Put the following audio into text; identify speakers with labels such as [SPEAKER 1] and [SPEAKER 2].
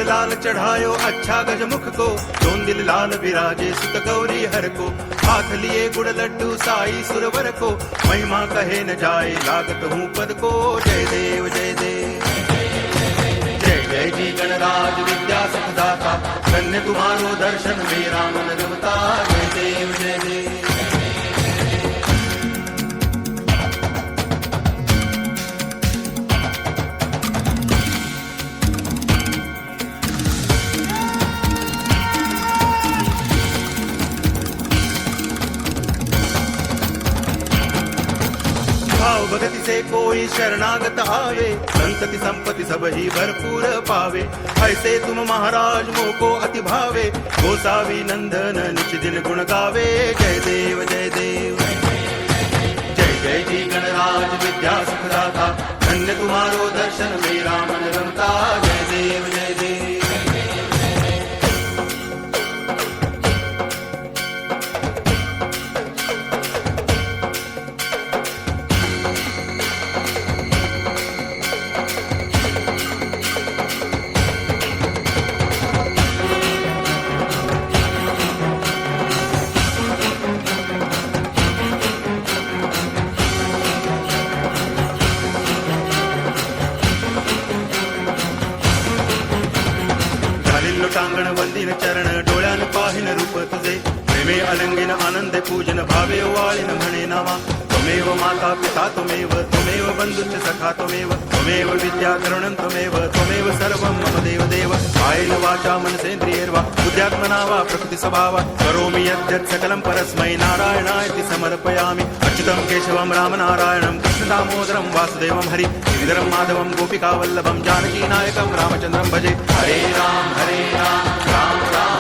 [SPEAKER 1] लाल चढ़ायो अच्छा गजमुख को, दोन दिल लाल विराजे सुत गौरी हर को, हाथ लिए गुड़ लड्डू साई सुरवर को, महिमा कहे न जाए लागत हूँ पद को। जय देव जय देव जय जय जी गणराज विद्या सुखदाता, धन्य तुम्हारो दर्शन मेरा मन रमता। जय देव जय देव भाव भगति से कोई शरणागत आवे, संतति संपत्ति सब ही भरपूर पावे। ऐसे तुम महाराज मोको अति भावे, गोसावी नंदन निच दिन गुण गावे। जय देव जय देव जय जय जी गणराज विद्या सुखदाता, धन्य तुम्हारो दर्शन मेरा मन रमता। जय देव जय देव टांगण वंदिन चरण डोळ्यान पाहिन रूप तुझे, प्रेमे अलंगिन आनंद पूजन भावे वाळिन म्हणे नावा। त्वमेव माता पिता त्वमेव, त्वमेव बंधुश्च सखा त्वमेव, त्वमेव विद्या करुणं त्वमेव, त्वमेव सर्वं मम देव देव। कायेन वाचा मनसेन्द्रियैर्वा बुद्ध्यात्मना वा प्रकृति स्वभावात् करोमि यद्यत् सकलं परस्मै नारायणायति समर्पयामि। अच्युतं केशवं रामनारायणं कृष्ण दामोदरं वासुदेवं हरि गिरिधरं माधवं गोपिकावल्लभं जानकी नायकं रामचन्द्रं भजे। हरे राम राम राम